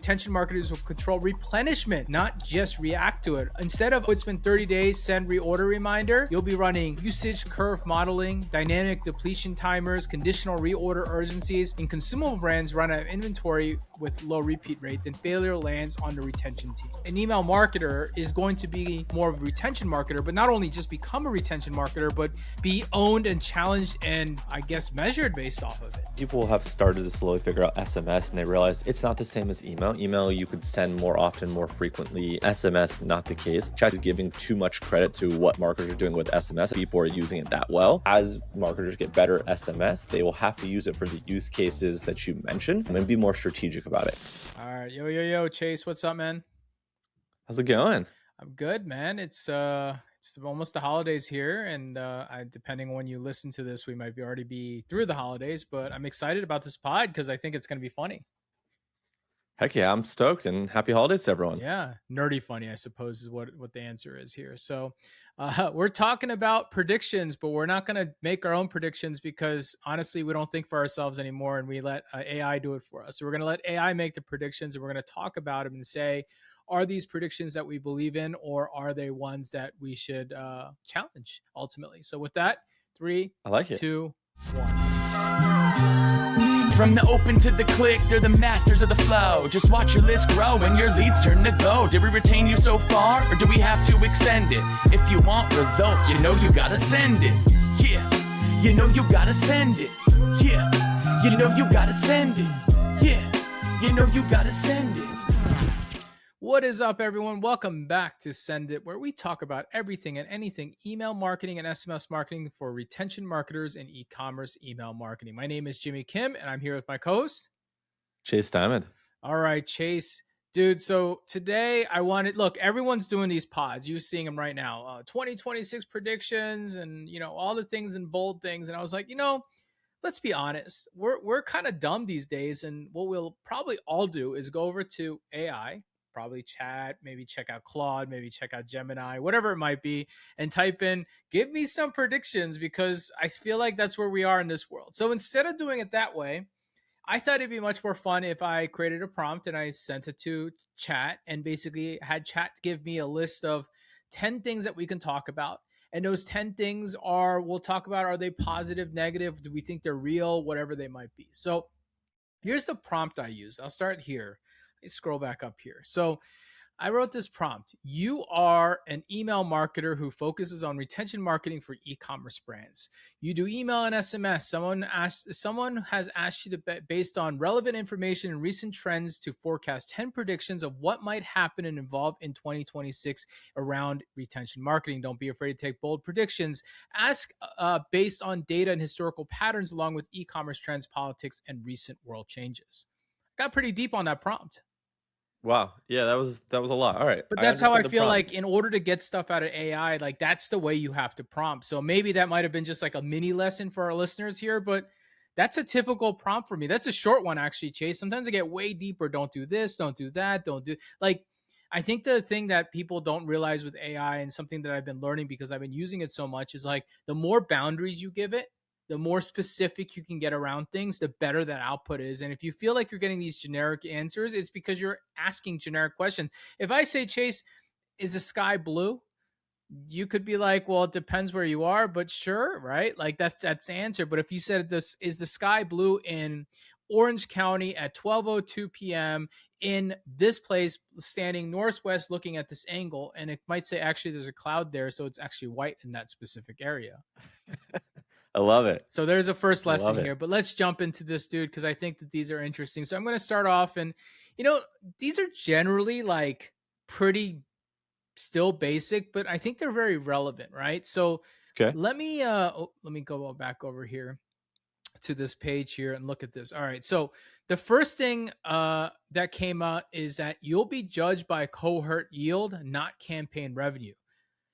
retention marketers will control replenishment, not just react to it. Instead of it's been 30 days, send reorder reminder, you'll be running usage curve modeling, dynamic depletion timers, conditional reorder urgencies, and consumable brands run out of inventory with low repeat rate, then failure lands on the retention team. An email marketer is going to be more of a retention marketer, but not only just become a retention marketer, but be owned and challenged and I guess measured based off of it. People have started to slowly figure out SMS and they realize it's not the same as email. Email you could send more often, more frequently. SMS, not the case. Chat is giving too much credit to what marketers are doing with SMS. People are using it that well. As marketers get better at SMS, they will have to use it for the use cases that you mentioned and be more strategic about it. All right. Yo, Chase, what's up, man? How's it going? I'm good, man. It's almost the holidays here, and depending on when you listen to this, we might already be through the holidays, but I'm excited about this pod because I think it's going to be funny. Heck yeah, I'm stoked, and happy holidays to everyone. Yeah, nerdy funny, I suppose, is what the answer is here. So we're talking about predictions, but we're not going to make our own predictions because honestly, we don't think for ourselves anymore, and we let AI do it for us. So we're going to let AI make the predictions, and we're going to talk about them and say, are these predictions that we believe in, or are they ones that we should challenge ultimately? So with that, 3, I like it. 2, 1. From the open to the click, they're the masters of the flow. Just watch your list grow and your leads turn to go. Did we retain you so far, or do we have to extend it? If you want results, you know you gotta send it. Yeah, you know you gotta send it. Yeah, you know you gotta send it. Yeah, you know you gotta send it. What is up, everyone? Welcome back to Send It, where we talk about everything and anything email marketing and SMS marketing for retention marketers and e-commerce email marketing. My name is Jimmy Kim, and I'm here with my co-host, Chase Dimond. All right, Chase. Dude, so today I wanted, look, everyone's doing these pods. You're seeing them right now. 2026 predictions and, all the things and bold things. And I was like, let's be honest. We're kind of dumb these days. And what we'll probably all do is go over to AI, probably chat, maybe check out Claude, maybe check out Gemini, whatever it might be, and type in, give me some predictions, because I feel like that's where we are in this world. So instead of doing it that way, I thought it'd be much more fun if I created a prompt and I sent it to chat and basically had chat give me a list of 10 things that we can talk about. And those 10 things we'll talk about, are they positive, negative? Do we think they're real? Whatever they might be. So here's the prompt I used. I'll start here. Scroll back up here. So I wrote this prompt. You are an email marketer who focuses on retention marketing for e-commerce brands. You do email and SMS. Someone has asked you to, based on relevant information and recent trends, to forecast 10 predictions of what might happen and evolve in 2026 around retention marketing. Don't be afraid to take bold predictions. Ask based on data and historical patterns, along with e-commerce trends, politics, and recent world changes. Got pretty deep on that prompt. Wow. Yeah, that was a lot. All right. But that's how I feel like in order to get stuff out of AI, like that's the way you have to prompt. So maybe that might have been just like a mini lesson for our listeners here, but that's a typical prompt for me. That's a short one, actually, Chase. Sometimes I get way deeper. Don't do this, don't do that, don't do like. I think the thing that people don't realize with AI, and something that I've been learning because I've been using it so much, is like the more boundaries you give it, the more specific you can get around things, the better that output is. And if you feel like you're getting these generic answers, it's because you're asking generic questions. If I say, Chase, is the sky blue? You could be like, well, it depends where you are, but sure, right? Like that's the answer. But if you said this, is the sky blue in Orange County at 12:02 p.m. in this place, standing northwest, looking at this angle, and it might say, actually, there's a cloud there, so it's actually white in that specific area. I love it. So there's a first lesson here, but let's jump into this, dude, because I think that these are interesting. So I'm going to start off, and these are generally like pretty still basic, but I think they're very relevant, right? So let me go back over here to this page here and look at this. All right. So the first thing that came out is that you'll be judged by cohort yield, not campaign revenue.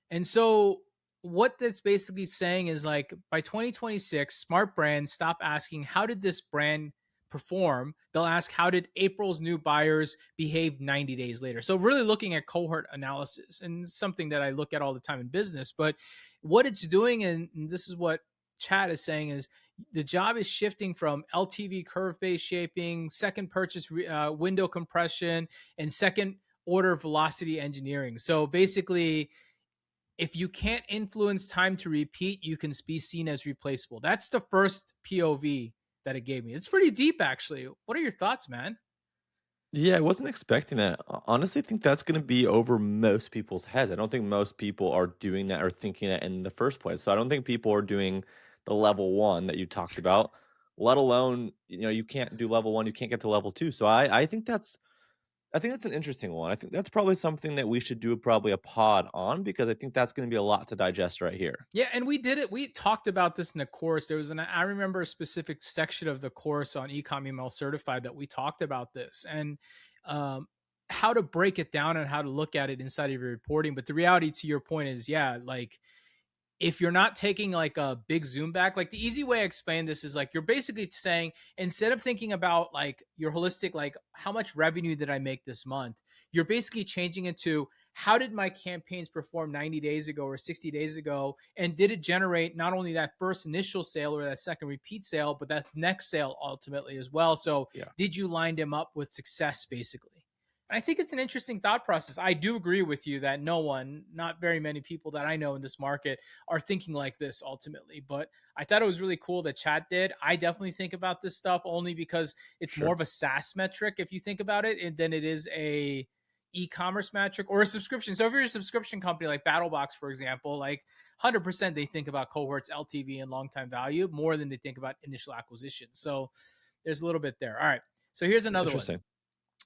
And so what that's basically saying is, like, by 2026, smart brands stop asking, how did this brand perform? They'll ask, how did April's new buyers behave 90 days later? So really looking at cohort analysis, and something that I look at all the time in business. But what it's doing, and this is what chat is saying, is The job is shifting from LTV curve-based shaping, second purchase window compression, and second order velocity engineering. So basically, if you can't influence time to repeat, you can be seen as replaceable. That's the first POV that it gave me. It's pretty deep, actually. What are your thoughts, man? Yeah, I wasn't expecting that. Honestly, I think that's going to be over most people's heads. I don't think most people are doing that or thinking that in the first place. So I don't think people are doing the level one that you talked about, let alone, you can't do level one, you can't get to level two. So I think that's an interesting one. I think that's probably something that we should do probably a pod on because I think that's going to be a lot to digest right here. Yeah, and we did it. We talked about this in the course. I remember a specific section of the course on Ecom Email Certified that we talked about this and um, how to break it down and how to look at it inside of your reporting. But the reality, to your point, is yeah, like if you're not taking like a big zoom back, like the easy way I explain this is like you're basically saying instead of thinking about like your holistic, like how much revenue did I make this month, you're basically changing it to how did my campaigns perform 90 days ago or 60 days ago? And did it generate not only that first initial sale or that second repeat sale, but that next sale ultimately as well? So Yeah, did you line them up with success basically? I think it's an interesting thought process. I do agree with you that not very many people that I know in this market are thinking like this ultimately. But I thought it was really cool that Chat did. I definitely think about this stuff only because it's more sure. of a SaaS metric if you think about it, than it is a e-commerce metric or a subscription. So if you're a subscription company like BattleBox, for example, like 100% they think about cohorts, LTV, and long time value more than they think about initial acquisition. So there's a little bit there. All right. So here's another one. Interesting.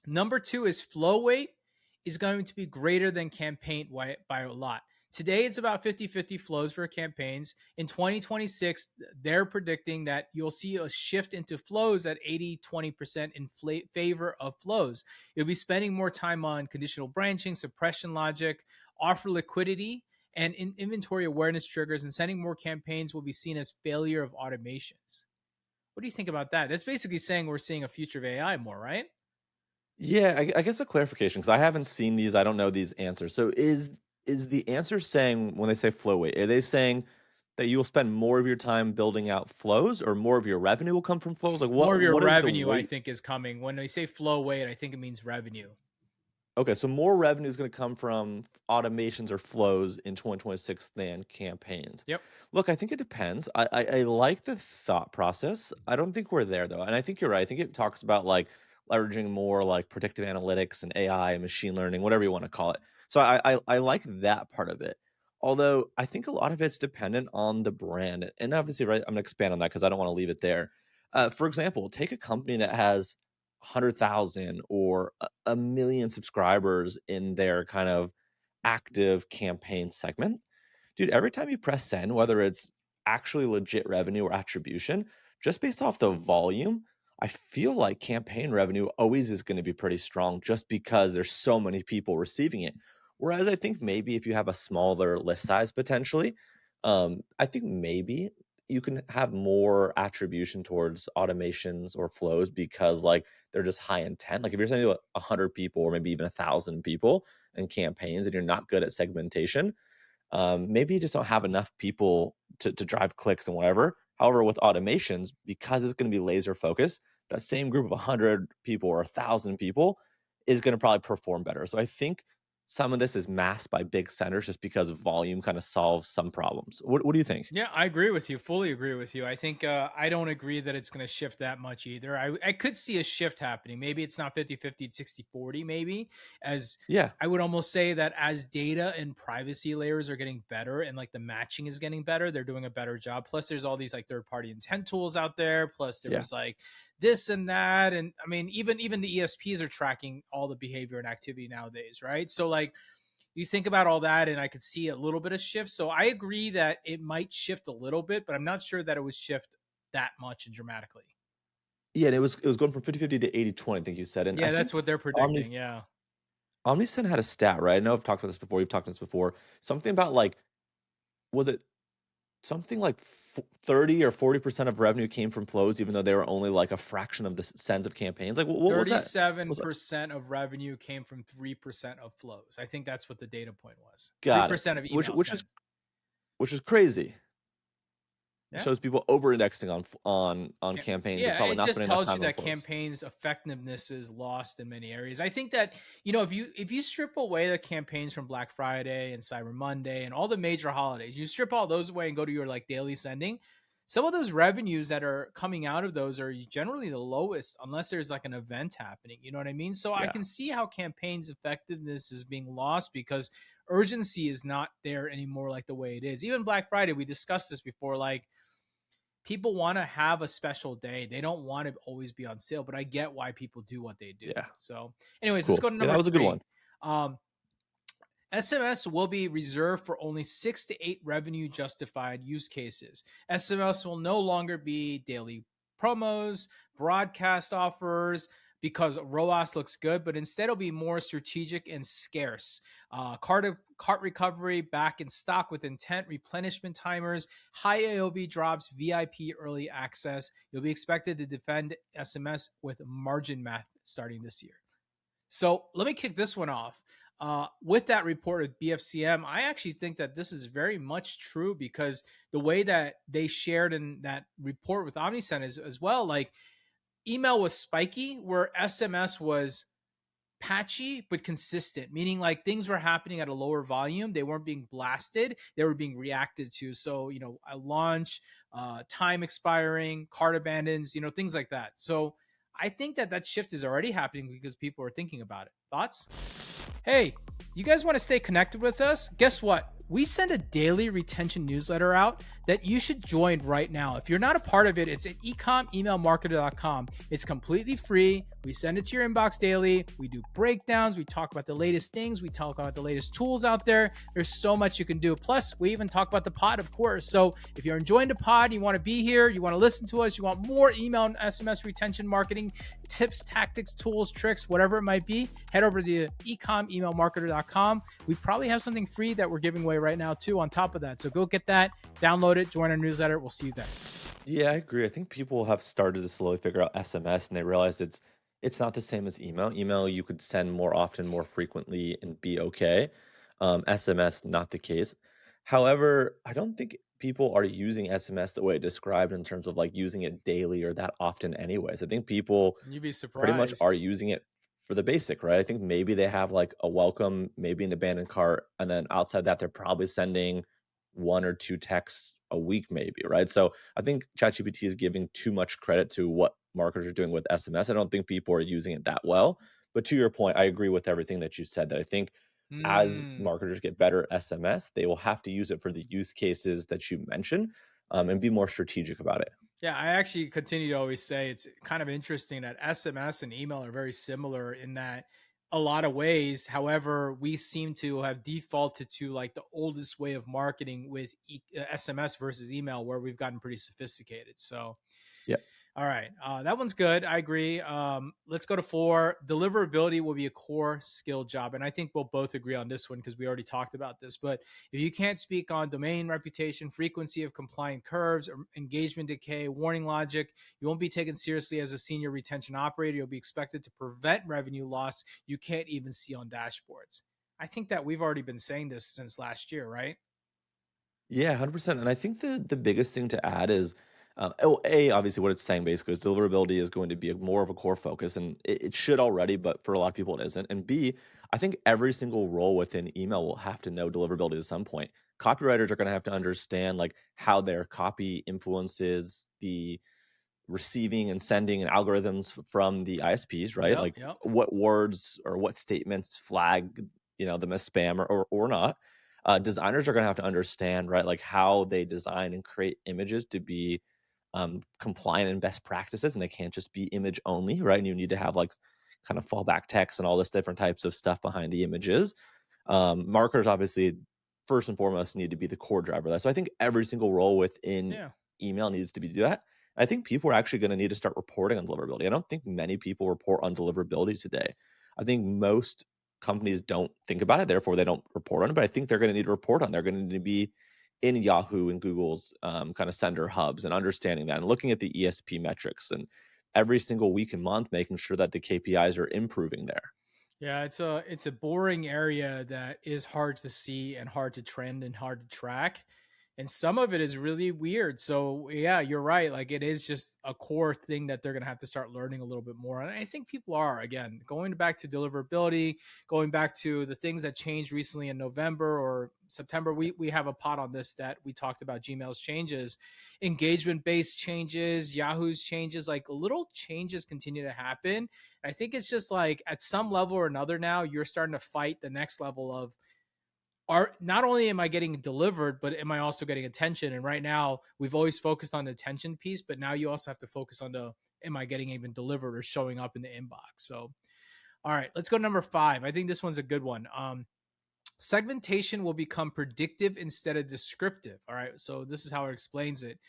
Number two is flow weight is going to be greater than campaign by a lot. Today, it's about 50-50 flows for campaigns. In 2026, they're predicting that you'll see a shift into flows at 80-20% in favor of flows. You'll be spending more time on conditional branching, suppression logic, offer liquidity, and inventory awareness triggers, and sending more campaigns will be seen as failure of automations. What do you think about that? That's basically saying we're seeing a future of AI more, right? Yeah, I guess a clarification because I haven't seen these. I don't know these answers. So is the answer saying when they say flow weight, are they saying that you will spend more of your time building out flows, or more of your revenue will come from flows? Like More what of your what is the revenue, I weight? think, is coming. When they say flow weight, I think it means revenue. Okay, so more revenue is going to come from automations or flows in 2026 than campaigns. Yep. Look, I think it depends. I like the thought process. I don't think we're there though, and I think you're right. I think it talks about like leveraging more like predictive analytics and AI and machine learning, whatever you want to call it. So I like that part of it. Although I think a lot of it's dependent on the brand, and obviously, right, I'm gonna expand on that because I don't want to leave it there. For example, take a company that has 100,000 or a million subscribers in their kind of active campaign segment. Dude, every time you press send, whether it's actually legit revenue or attribution, just based off the volume, I feel like campaign revenue always is going to be pretty strong just because there's so many people receiving it. Whereas I think maybe if you have a smaller list size potentially, I think maybe you can have more attribution towards automations or flows because like they're just high intent. Like if you're sending to 100 people or maybe even 1,000 people in campaigns and you're not good at segmentation, maybe you just don't have enough people to drive clicks and whatever. However, with automations, because it's going to be laser focused, that same group of 100 people or 1,000 people is going to probably perform better. So I think some of this is masked by big centers just because volume kind of solves some problems. What do you think? Yeah, I agree with you. Fully agree with you. I think I don't agree that it's going to shift that much either. I could see a shift happening. Maybe it's not 50-50, it's 60-40 maybe. As Yeah, I would almost say that as data and privacy layers are getting better and like the matching is getting better, they're doing a better job. Plus there's all these like third-party intent tools out there. Plus yeah. there's like this and that. And I mean, even the ESPs are tracking all the behavior and activity nowadays, right? So like you think about all that and I could see a little bit of shift. So I agree that it might shift a little bit, but I'm not sure that it would shift that much and dramatically. Yeah, and it was going from 50-50 to 80-20, I think you said. And I Yeah, think that's what they're predicting. Omnis Yeah. Omnisend had a stat, right? I know I've talked about this before. You've talked about this before. Something about like, was it something like 30 or 40% of revenue came from flows, even though they were only like a fraction of the sends of campaigns. Like, what was that? Was that 37% of revenue came from 3% of flows. I think that's what the data point was. got it? 3% of Which email which is sends. which is crazy. It Yeah. shows people over-indexing on campaigns and Yeah, probably it not just putting enough tells you time in that flows. campaigns effectiveness is lost in many areas. I think that, if you strip away the campaigns from Black Friday and Cyber Monday and all the major holidays, you strip all those away and go to your like daily sending, some of those revenues that are coming out of those are generally the lowest unless there's like an event happening. You know what I mean? So I Yeah. can see how campaigns effectiveness is being lost because urgency is not there anymore like the way it is. Even Black Friday, we discussed this before, like people want to have a special day. They don't want to always be on sale, but I get why people do what they do. Yeah. So, anyways, let's Cool. go to Yeah, that number was a good three. one. Um, SMS will be reserved for only 6 to 8 revenue justified use cases. SMS will no longer be daily promos, broadcast offers, because ROAS looks good, but instead it'll be more strategic and scarce. Cart recovery, back in stock with intent, replenishment timers, high AOV drops, VIP early access. You'll be expected to defend SMS with margin math starting this year. So let me kick this one off. With that report of BFCM, I actually think that this is very much true because the way that they shared in that report with Omnisend is as well, like email was spiky, where SMS was patchy but consistent, meaning like things were happening at a lower volume. They weren't being blasted, they were being reacted to. So, a launch, time expiring, cart abandons, things like that. So I think that that shift is already happening because people are thinking about it. Thoughts? Hey, you guys want to stay connected with us? Guess what? We send a daily retention newsletter out that you should join right now. If you're not a part of it, it's at ecomemailmarketer.com. It's completely free. We send it to your inbox daily. We do breakdowns. We talk about the latest things. We talk about the latest tools out there. There's so much you can do. Plus, we even talk about the pod, of course. So if you're enjoying the pod, you want to be here, you want to listen to us, you want more email and SMS retention marketing tips, tactics, tools, tricks, whatever it might be, head over to ecomemailmarketer.com. We probably have something free that we're giving away right now too on top of that. So go get that, download it, join our newsletter. We'll see you there. Yeah, I agree. I think people have started to slowly figure out SMS and they realize it's not the same as email. Email you could send more often, more frequently, and be okay. SMS not the case. However, I don't think people are using SMS the way it described in terms of like using it daily or that often anyways. I think people You'd be pretty much surprised. are using it for the basic, right? I think maybe they have like a welcome, maybe an abandoned cart, and then outside that, they're probably sending one or two texts a week, maybe, right? So I think ChatGPT is giving too much credit to what marketers are doing with SMS. I don't think people are using it that well. But to your point, I agree with everything that you said. That I think as Hmm. marketers get better at SMS, they will have to use it for the use cases that you mentioned, and be more strategic about it. Yeah, I actually continue to always say it's kind of interesting that SMS and email are very similar in that a lot of ways. However, we seem to have defaulted to like the oldest way of marketing with SMS versus email, where we've gotten pretty sophisticated. So, Yeah. all right. That one's good. I agree. Let's go to 4. Deliverability will be a core skill job. And I think we'll both agree on this one because we already talked about this. But if you can't speak on domain reputation, frequency of compliant curves, or engagement decay, warning logic, you won't be taken seriously as a senior retention operator. You'll be expected to prevent revenue loss you can't even see on dashboards. I think that we've already been saying this since last year, right? Yeah, 100%. And I think the biggest thing to add is, obviously what it's saying basically is deliverability is going to be more of a core focus, and it should already, but for a lot of people it isn't. And B, I think every single role within email will have to know deliverability at some point. Copywriters are going to have to understand like how their copy influences the receiving and sending and algorithms from the ISPs, right? Yep. Like Yep. what words or what statements flag, them as spam or not. Designers are going to have to understand, right, like how they design and create images to be compliant and best practices, and they can't just be image only, right? And you need to have like kind of fallback text and all this different types of stuff behind the images. Marketers obviously first and foremost need to be the core driver of that. So I think every single role within Yeah. email needs to be that. I think people are actually going to need to start reporting on deliverability. I don't think many people report on deliverability today. I think most companies don't think about it, therefore they don't report on it. But I think they're going to need to report on. They're going to need to be in Yahoo and Google's kind of sender hubs and understanding that and looking at the ESP metrics and every single week and month making sure that the KPIs are improving there. Yeah, it's a boring area that is hard to see and hard to trend and hard to track. And some of it is really weird. So yeah, you're right. Like it is just a core thing that they're going to have to start learning a little bit more. And I think people are, again, going back to deliverability, going back to the things that changed recently in November or September. We have a pod on this that we talked about Gmail's changes, engagement based changes, Yahoo's changes, like little changes continue to happen. I think it's just like at some level or another now, you're starting to fight the next level of, are not only am I getting delivered, but am I also getting attention? And right now we've always focused on the attention piece, but now you also have to focus on the, am I getting even delivered or showing up in the inbox? So, all right, let's go to number 5. I think this one's a good one. Segmentation will become predictive instead of descriptive. All right, so this is how it explains it.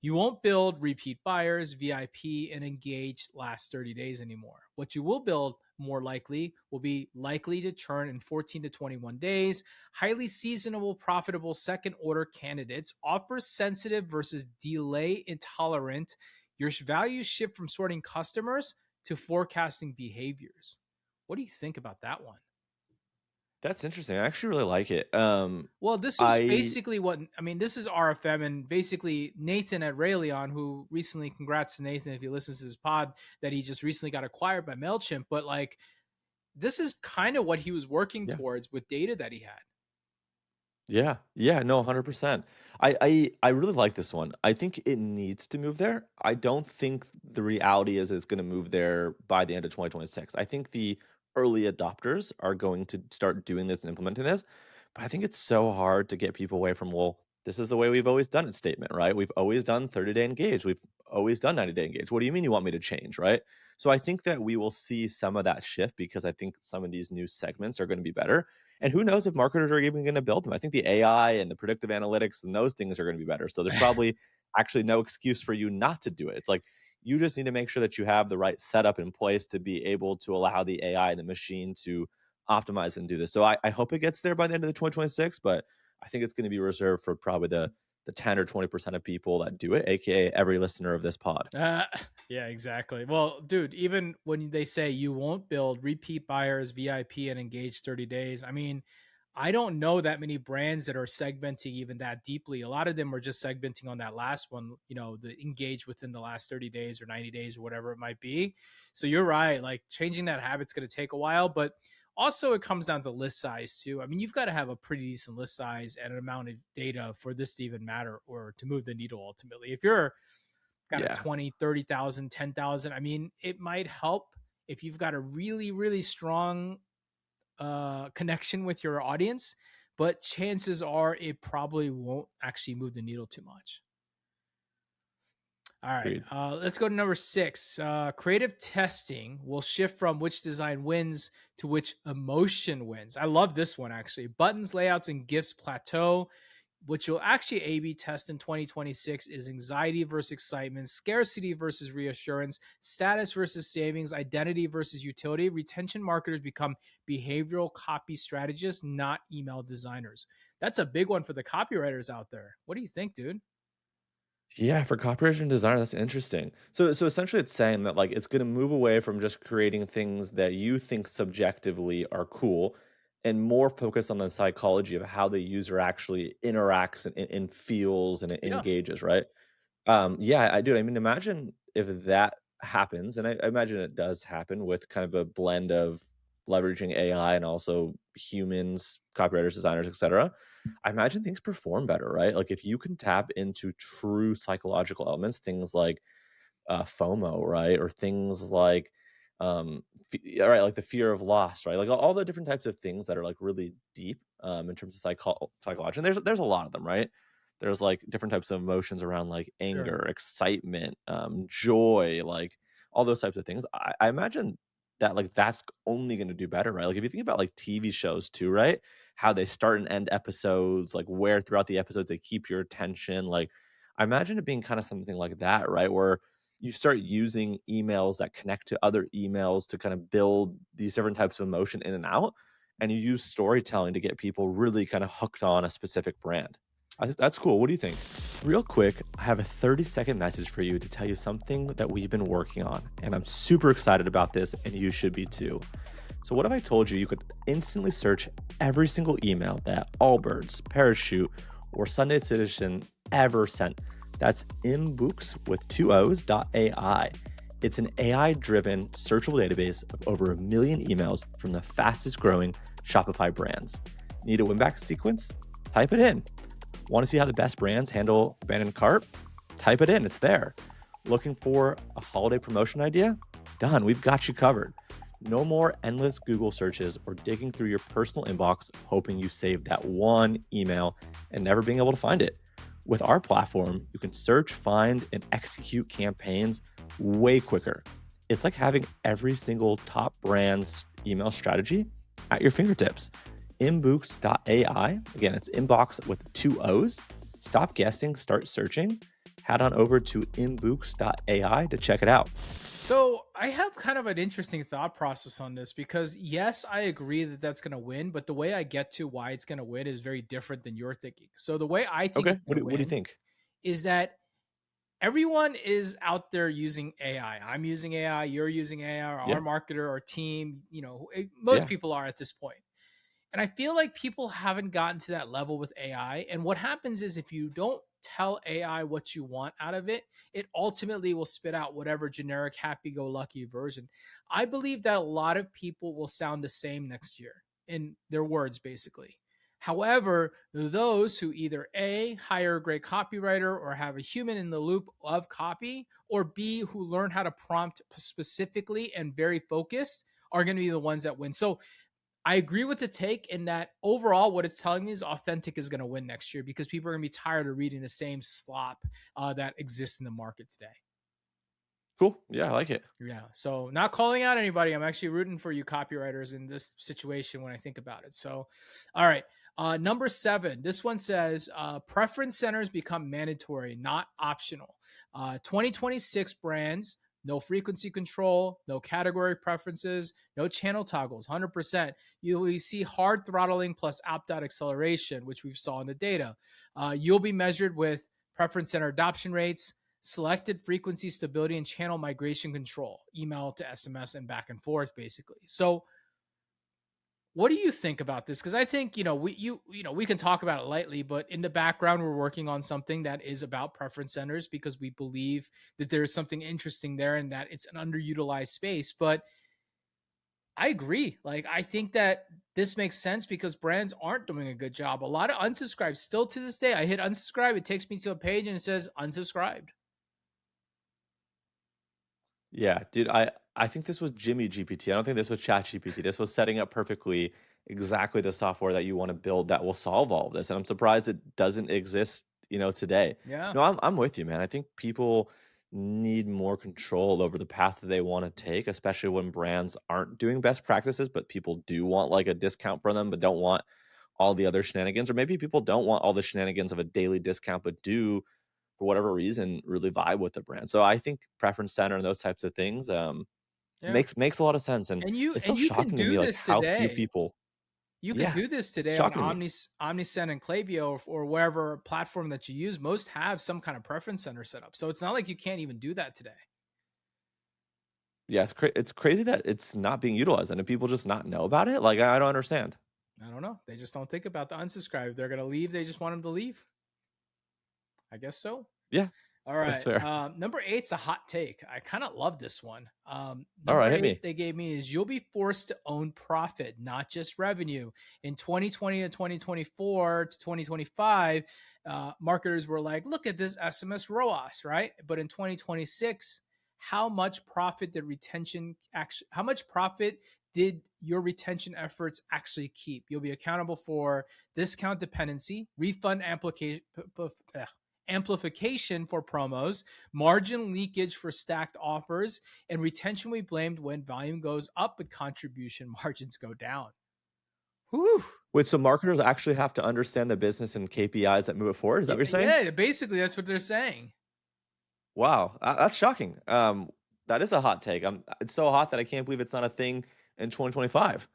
You won't build repeat buyers, VIP, and engage last 30 days anymore. What you will build more likely will be likely to churn in 14 to 21 days, highly seasonable, profitable second order candidates, offer sensitive versus delay intolerant. Your values shift from sorting customers to forecasting behaviors. What do you think about that one? That's interesting. I actually really like it. Well, this was basically what, I mean, this is RFM, and basically Nathan at Rayleon, who recently, congrats to Nathan if he listens to this pod, that he just recently got acquired by MailChimp. But like, this is kind of what he was working towards with data that he had. Yeah, no, 100%. I really like this one. I think it needs to move there. I don't think the reality is it's going to move there by the end of 2026. I think the early adopters are going to start doing this and implementing this, but I think it's so hard to get people away from, well, this is the way we've always done it statement, right? We've always done 30-day engage. We've always done 90-day engage. What do you mean you want me to change, right? So I think that we will see some of that shift because I think some of these new segments are going to be better. And who knows if marketers are even going to build them? I think the AI and the predictive analytics and those things are going to be better. So there's probably actually no excuse for you not to do it. It's like you just need to make sure that you have the right setup in place to be able to allow the AI and the machine to optimize and do this. So I hope it gets there by the end of the 2026, but I think it's going to be reserved for probably the 10 or 20% of people that do it, aka every listener of this pod. Yeah, exactly. Well, dude, even when they say you won't build repeat buyers, VIP, and engage 30 days, I mean, I don't know that many brands that are segmenting even that deeply. A lot of them are just segmenting on that last one, you know, the engage within the last 30 days or 90 days or whatever it might be. So you're right. Like changing that habit's going to take a while, but also it comes down to list size too. I mean, you've got to have a pretty decent list size and an amount of data for this to even matter or to move the needle ultimately. If you're got a 20, 30,000, 10,000, I mean, it might help if you've got a really, really strong connection with your audience, but chances are it probably won't actually move the needle too much. All right, let's go to number 6. Creative testing will shift from which design wins to which emotion wins. I love this one, actually. Buttons, layouts, and GIFs plateau. What you'll actually A/B test in 2026 is anxiety versus excitement, scarcity versus reassurance, status versus savings, identity versus utility. Retention marketers become behavioral copy strategists, not email designers. That's a big one for the copywriters out there. What do you think, dude? Yeah, for copywriters and designer, that's interesting. So essentially it's saying that like it's going to move away from just creating things that you think subjectively are cool and more focus on the psychology of how the user actually interacts and feels and engages, right? Yeah, I do. I mean, imagine if that happens, and I imagine it does happen with kind of a blend of leveraging AI and also humans, copywriters, designers, etc. I imagine things perform better, right? Like if you can tap into true psychological elements, things like FOMO, right, or things like right, like the fear of loss, right, like all the different types of things that are like really deep in terms of psychology. And there's a lot of them, right? There's like different types of emotions around like anger, excitement, joy, like all those types of things. I imagine that like that's only going to do better, right? Like if you think about like TV shows too, right? How they start and end episodes, like where throughout the episodes they keep your attention. Like I imagine it being kind of something like that, right? Where you start using emails that connect to other emails to kind of build these different types of emotion in and out. And you use storytelling to get people really kind of hooked on a specific brand. I think that's cool. What do you think? Real quick, I have a 30-second message for you to tell you something that we've been working on. And I'm super excited about this, and you should be too. So what if I told you you could instantly search every single email that Allbirds, Parachute, or Sunday's edition ever sent. That's inbooks with two O's.ai. It's an AI-driven searchable database of over 1 million emails from the fastest growing Shopify brands. Need a win-back sequence? Type it in. Want to see how the best brands handle abandoned cart? Type it in, it's there. Looking for a holiday promotion idea? Done, we've got you covered. No more endless Google searches or digging through your personal inbox hoping you saved that one email and never being able to find it. With our platform, you can search, find, and execute campaigns way quicker. It's like having every single top brand's email strategy at your fingertips. Inbooks.ai, again, it's inbox with two O's. Stop guessing, start searching. Head on over to inbooks.ai to check it out. So I have kind of an interesting thought process on this because yes, I agree that that's going to win, but the way I get to why it's going to win is very different than you're thinking. So the way I think Okay, it's going to what do you win think? is that everyone is out there using AI. I'm using AI, you're using AI, our Yeah, marketer, our team, most yeah, people are at this point. And I feel like people haven't gotten to that level with AI. And what happens is if you don't tell AI what you want out of it, it ultimately will spit out whatever generic happy go lucky version. I believe that a lot of people will sound the same next year in their words, basically. However, those who either A, hire a great copywriter or have a human in the loop of copy, or B, who learn how to prompt specifically and very focused are going to be the ones that win. So I agree with the take in that overall, what it's telling me is authentic is going to win next year because people are going to be tired of reading the same slop that exists in the market today. cool. Yeah, I like it. Yeah. So, not calling out anybody. I'm actually rooting for you copywriters in this situation when I think about it. So, all right. Number 7. This one says preference centers become mandatory, not optional. 2026 brands, no frequency control, no category preferences, no channel toggles, 100%. You see hard throttling plus opt-out acceleration, which we've saw in the data. You'll be measured with preference center adoption rates, selected frequency stability, and channel migration control, email to SMS and back and forth, basically. So what do you think about this? Because I think we can talk about it lightly, but in the background we're working on something that is about preference centers because we believe that there is something interesting there and that it's an underutilized space. But I agree. Like I think that this makes sense because brands aren't doing a good job. A lot of unsubscribes still to this day. I hit unsubscribe, it takes me to a page and it says unsubscribed. Yeah, dude, I think this was Jimmy GPT. I don't think this was Chat GPT. This was setting up perfectly exactly the software that you want to build that will solve all of this. And I'm surprised it doesn't exist, today. Yeah. No, I'm with you, man. I think people need more control over the path that they want to take, especially when brands aren't doing best practices, but people do want like a discount from them, but don't want all the other shenanigans. Or maybe people don't want all the shenanigans of a daily discount, but do for whatever reason really vibe with the brand. So I think preference center and those types of things Yeah. makes a lot of sense. And And it's so you can shocking to do me like this how few today. people. You can Yeah, do this it's today on shocking to me. Omnisend and Klaviyo or wherever platform that you use. Most have some kind of preference center set up. So it's not like you can't even do that today. Yeah, it's crazy that it's not being utilized and do people just not know about it. Like I don't understand. I don't know. They just don't think about the unsubscribe. If they're going to leave, they just want them to leave. I guess so. Yeah, All that's right. fair. Number eight's a hot take. I kind of love this one. All Number right, hit eight me. they gave me is you'll be forced to own profit, not just revenue. In 2020 to 2024 to 2025, marketers were like, look at this SMS ROAS, right? But in 2026, how much profit did your retention efforts actually keep? You'll be accountable for discount dependency, refund amplification for promos, margin leakage for stacked offers, and retention we blamed when volume goes up but contribution margins go down. Whew. Wait, so marketers actually have to understand the business and KPIs that move it forward? Is that what you're saying? Yeah, basically that's what they're saying. Wow, that's shocking. That is a hot take. It's so hot that I can't believe it's not a thing in 2025.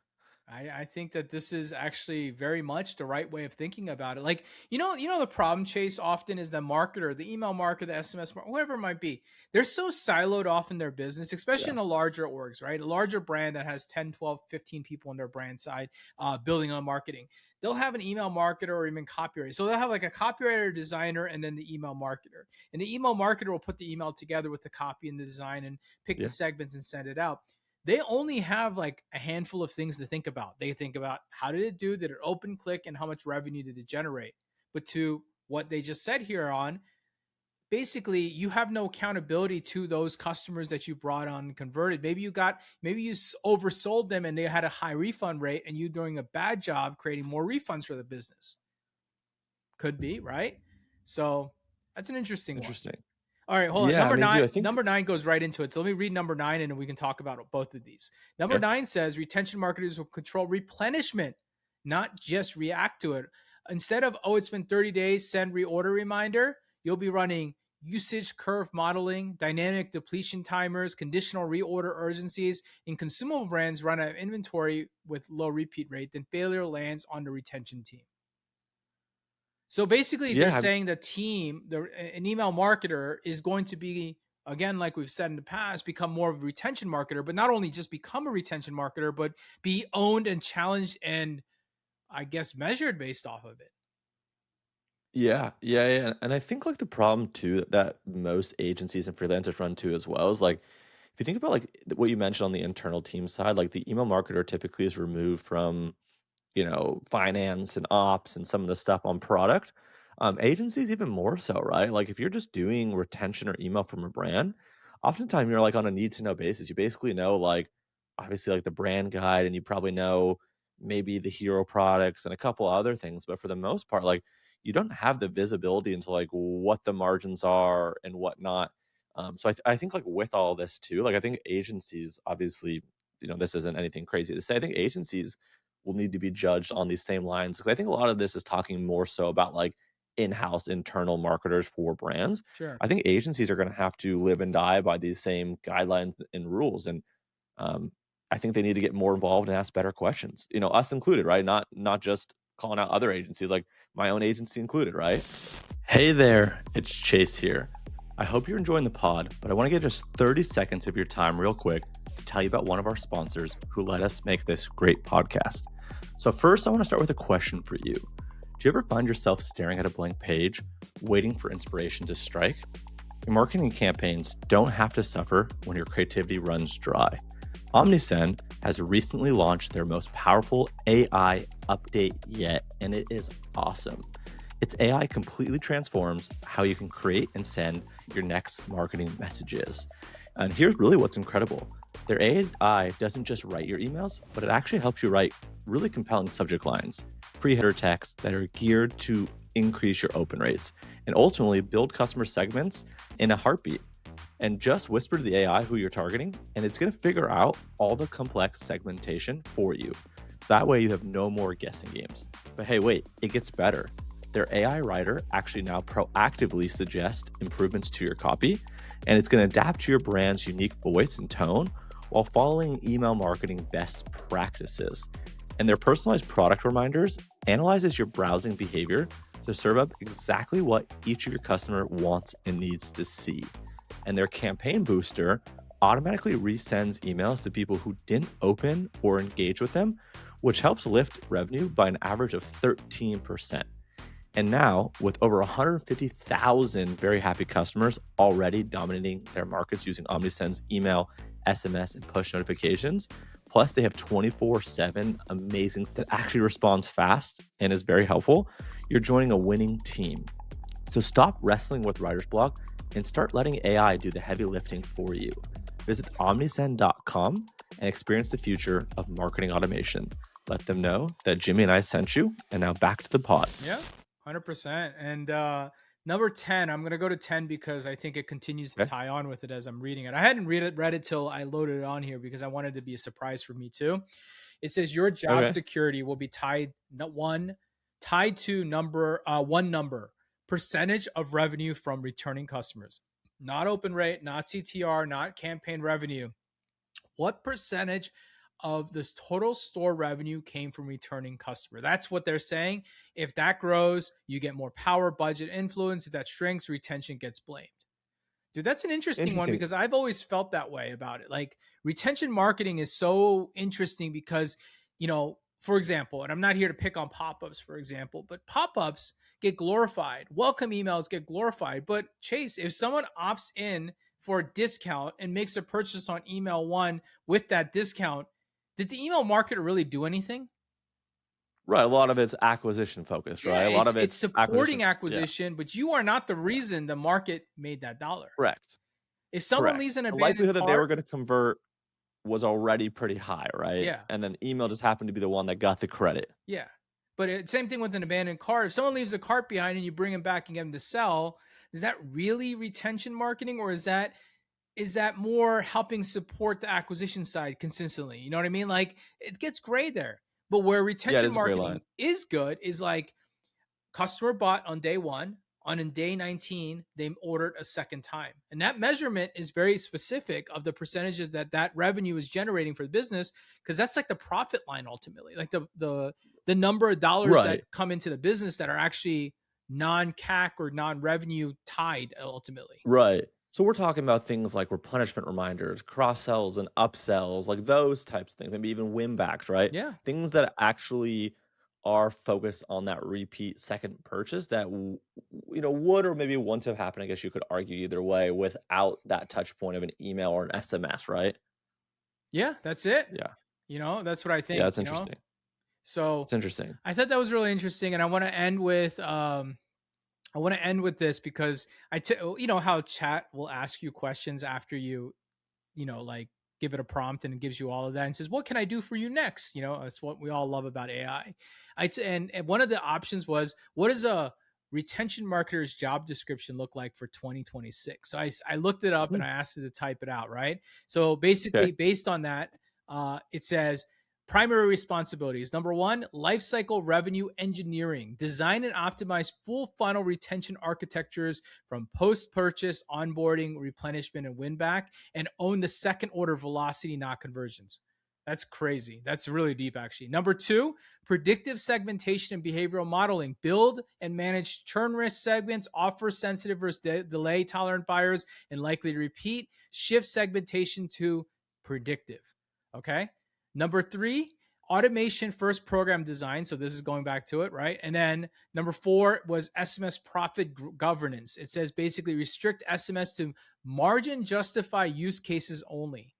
I think that this is actually very much the right way of thinking about it. Like, the problem, Chase, often is the marketer, the email marketer, the SMS marketer, whatever it might be. They're so siloed off in their business, especially Yeah. in the larger orgs, right? A larger brand that has 10, 12, 15 people on their brand side building on marketing. They'll have an email marketer or even copywriter. So they'll have like a copywriter, designer, and then the email marketer. And the email marketer will put the email together with the copy and the design and pick the Yeah. segments and send it out. They only have like a handful of things to think about. They think about how did it do? Did it open, click, and how much revenue did it generate? But to what they just said here on, basically you have no accountability to those customers that you brought on and converted. Maybe you oversold them and they had a high refund rate and you doing a bad job creating more refunds for the business. Could be, right? So that's an interesting one. Interesting. All right, hold on. Yeah, I Number mean, nine. dude, I think Number 9 goes right into it. So let me read number 9, and then we can talk about both of these. Number okay. 9 says retention marketers will control replenishment, not just react to it. Instead of it's been 30 days, send reorder reminder. You'll be running usage curve modeling, dynamic depletion timers, conditional reorder urgencies. In consumable brands, run out of inventory with low repeat rate. Then failure lands on the retention team. So basically, they're Yeah, saying the team, an email marketer is going to be, again, like we've said in the past, become more of a retention marketer, but not only just become a retention marketer, but be owned and challenged and, I guess, measured based off of it. yeah. And I think like the problem too that most agencies and freelancers run to as well is like if you think about like what you mentioned on the internal team side, like the email marketer typically is removed from finance and ops and some of the stuff on product. Agencies even more so, right? Like if you're just doing retention or email from a brand, oftentimes you're like on a need to know basis. You basically know like obviously like the brand guide and you probably know maybe the hero products and a couple other things, but for the most part, like you don't have the visibility into like what the margins are and whatnot. So I think like with all this too, like I think agencies obviously, this isn't anything crazy to say. I think agencies will need to be judged on these same lines. Because I think a lot of this is talking more so about like in-house internal marketers for brands. Sure. I think agencies are going to have to live and die by these same guidelines and rules. And I think they need to get more involved and ask better questions. Us included, right? Not just calling out other agencies, like my own agency included, right? Hey there, it's Chase here. I hope you're enjoying the pod, but I want to get just 30 seconds of your time real quick to tell you about one of our sponsors who let us make this great podcast. So first, I want to start with a question for you. Do you ever find yourself staring at a blank page, waiting for inspiration to strike? Your marketing campaigns don't have to suffer when your creativity runs dry. Omnisend has recently launched their most powerful AI update yet, and it is awesome. Its AI completely transforms how you can create and send your next marketing messages. And here's really what's incredible. Their AI doesn't just write your emails, but it actually helps you write really compelling subject lines, pre-header texts that are geared to increase your open rates, and ultimately build customer segments in a heartbeat. And just whisper to the AI who you're targeting, and it's going to figure out all the complex segmentation for you. That way you have no more guessing games. But hey, wait, it gets better. Their AI writer actually now proactively suggests improvements to your copy, and it's going to adapt to your brand's unique voice and tone while following email marketing best practices. And their personalized product reminders analyzes your browsing behavior to serve up exactly what each of your customer wants and needs to see. And their campaign booster automatically resends emails to people who didn't open or engage with them, which helps lift revenue by an average of 13%. And now, with over 150,000 very happy customers already dominating their markets using Omnisend's email, SMS, and push notifications, plus they have 24/7 amazing that actually responds fast and is very helpful, you're joining a winning team. So stop wrestling with writer's block and start letting AI do the heavy lifting for you. Visit omnisend.com and experience the future of marketing automation. Let them know that Jimmy and I sent you, and now back to the pod. Yeah, 100%. And number 10, I'm going to go to 10 because I think it continues to tie on with it as I'm reading it. I hadn't read it till I loaded it on here because I wanted to be a surprise for me too. It says your job security will be tied to one number, percentage of revenue from returning customers. Not open rate, not CTR, not campaign revenue. What percentage of this total store revenue came from returning customer. That's what they're saying. If that grows, you get more power, budget, influence. If that shrinks, retention gets blamed. Dude, that's an interesting one, Interesting. because I've always felt that way about it. Like, retention marketing is so interesting because, for example, and I'm not here to pick on pop-ups, for example, but pop-ups get glorified. Welcome emails get glorified. But Chase, if someone opts in for a discount and makes a purchase on email one with that discount, did the email marketer really do anything? Right. A lot of it's acquisition focused, right? Yeah, A lot of it's it's supporting Yeah. acquisition, but you are not the Yeah. reason the market made that dollar. Correct. If someone Correct. leaves an The abandoned likelihood that they were cart, going to convert was already pretty high, right? yeah, And then email just happened to be the one that got the credit. yeah. But same thing with an abandoned cart. If someone leaves a cart behind and you bring them back and get them to sell, is that really retention marketing, or is that more helping support the acquisition side consistently? You know what I mean? Like, it gets gray there. But where Yeah, it retention is a gray marketing line. is good is like, customer bought on day 1, on day 19 they ordered a second time, and that measurement is very specific of the percentages that revenue is generating for the business, because that's like the profit line ultimately, like the number of dollars Right. that come into the business that are actually non-CAC or non-revenue tied ultimately. Right. So we're talking about things like replenishment reminders, cross sells and upsells, like those types of things, maybe even win backs, right? Yeah. Things that actually are focused on that repeat second purchase that would or maybe wouldn't have happened. I guess you could argue either way without that touch point of an email or an SMS, right? Yeah, that's it. Yeah. That's what I think. Yeah, that's interesting. So It's interesting. I thought that was really interesting, and I want to end with this because how chat will ask you questions after you like give it a prompt, and it gives you all of that and says, what can I do for you next? That's what we all love about AI. And one of the options was, what does a retention marketer's job description look like for 2026? So I looked it up and I asked it to type it out, right? So basically, based on that, it says, primary responsibilities. Number 1, lifecycle revenue engineering. Design and optimize full funnel retention architectures from post-purchase, onboarding, replenishment, and win back, and own the second order velocity, not conversions. That's crazy. That's really deep, actually. Number 2, predictive segmentation and behavioral modeling. Build and manage churn risk segments, offer sensitive versus delay tolerant buyers, and likely to repeat. Shift segmentation to predictive. Okay. Number 3, automation first program design. So this is going back to it, right? And then number 4 was SMS profit governance. It says basically restrict SMS to margin justify use cases only.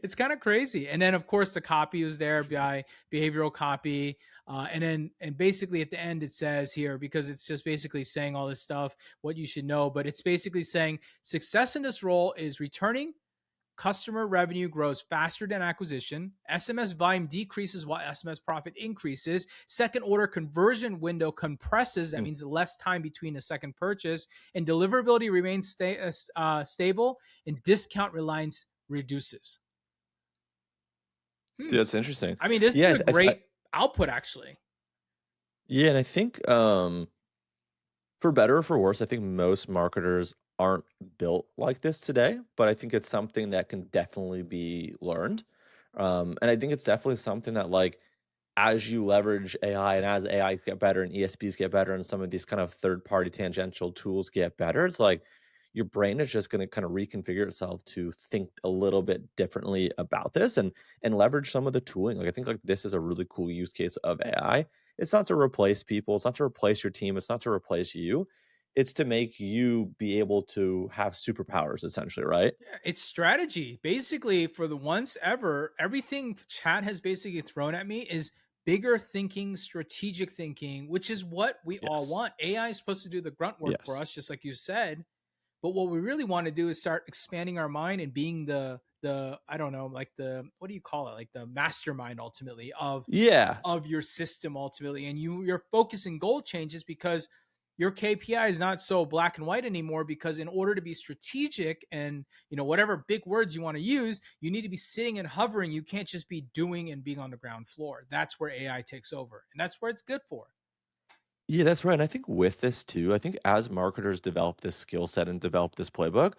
It's kind of crazy. And then of course the copy was there by behavioral copy. And basically at the end it says here, because it's just basically saying all this stuff, what you should know, but it's basically saying success in this role is returning customer revenue grows faster than acquisition. SMS volume decreases while SMS profit increases. Second order conversion window compresses. That means less time between the second purchase. And deliverability remains stable, and discount reliance reduces. Dude, that's interesting. I mean, this is a great output, actually. Yeah, and I think for better or for worse, I think most marketers aren't built like this today, but I think it's something that can definitely be learned. And I think it's definitely something that, like, as you leverage AI and as AI get better and ESPs get better and some of these kind of third-party tangential tools get better, it's like your brain is just going to kind of reconfigure itself to think a little bit differently about this and leverage some of the tooling. Like, I think like this is a really cool use case of AI. It's not to replace people. It's not to replace your team. It's not to replace you. It's to make you be able to have superpowers, essentially, right? It's strategy. Basically, for the once ever, everything chat has basically thrown at me is bigger thinking, strategic thinking, which is what we all want. AI is supposed to do the grunt work for us, just like you said. But what we really want to do is start expanding our mind and being the I don't know, like what do you call it? Like the mastermind ultimately of your system ultimately. And you're focusing goal changes because your KPI is not so black and white anymore, because in order to be strategic and, whatever big words you want to use, you need to be sitting and hovering. You can't just be doing and being on the ground floor. That's where AI takes over, and that's where it's good for. Yeah, that's right. And I think with this too, I think as marketers develop this skill set and develop this playbook,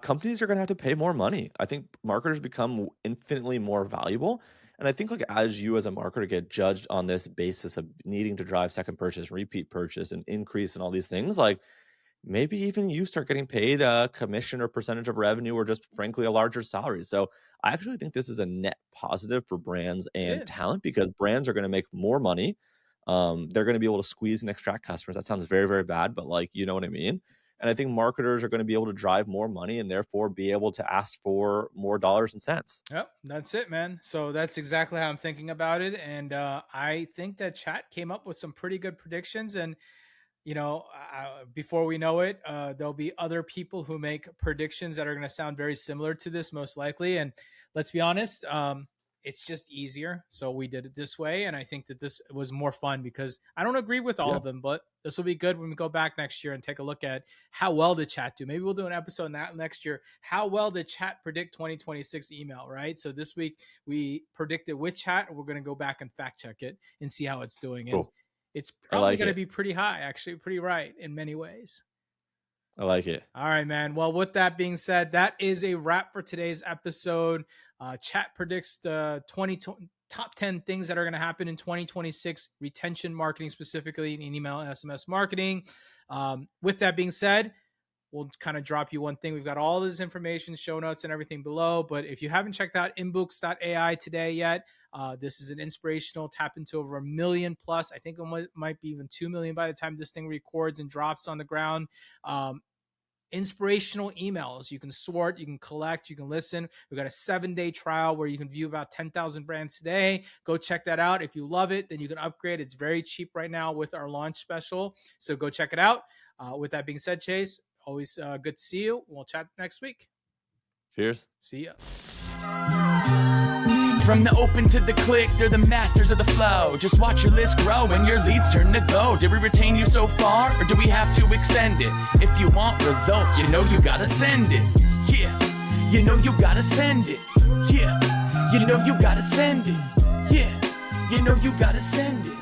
companies are going to have to pay more money. I think marketers become infinitely more valuable. And I think like as you as a marketer get judged on this basis of needing to drive second purchase, repeat purchase, and increase and all these things, like maybe even you start getting paid a commission or percentage of revenue or just frankly a larger salary. So I actually think this is a net positive for brands It and is. talent because brands are going to make more money. They're going to be able to squeeze and extract customers. That sounds very, very bad, but like, you know what I mean? And I think marketers are going to be able to drive more money and therefore be able to ask for more dollars and cents. Yep, that's it, man. So that's exactly how I'm thinking about it. And I think that chat came up with some pretty good predictions. And before we know it, there'll be other people who make predictions that are going to sound very similar to this, most likely. And let's be honest, it's just easier. So we did it this way. And I think that this was more fun because I don't agree with all Yeah. of them, but this will be good when we go back next year and take a look at how well did chat do. Maybe we'll do an episode next year. How well did chat predict 2026 email, right? So this week we predicted with chat. We're going to go back and fact check it and see how it's doing. And Cool. it's I probably like going to it. be pretty high, actually, pretty right in many ways. I like it. All right, man. Well, with that being said, that is a wrap for today's episode. Chat predicts the top 10 things that are going to happen in 2026, retention marketing specifically, in email and SMS marketing. With that being said, we'll kind of drop you one thing. We've got all this information, show notes, and everything below. But if you haven't checked out inbooks.ai today yet, this is an inspirational tap into over 1 million plus. I think it might be even 2 million by the time this thing records and drops on the ground. Inspirational emails. You can sort, you can collect, you can listen. We've got a 7-day trial where you can view about 10,000 brands today. Go check that out. If you love it, then you can upgrade. It's very cheap right now with our launch special. So go check it out. With that being said, Chase, always good to see you. We'll chat next week. Cheers. See ya. From the open to the click, they're the masters of the flow. Just watch your list grow and your leads turn to go. Did we retain you so far, or do we have to extend it? If you want results, you know you gotta send it. Yeah, you know you gotta send it. Yeah, you know you gotta send it. Yeah, you know you gotta send it.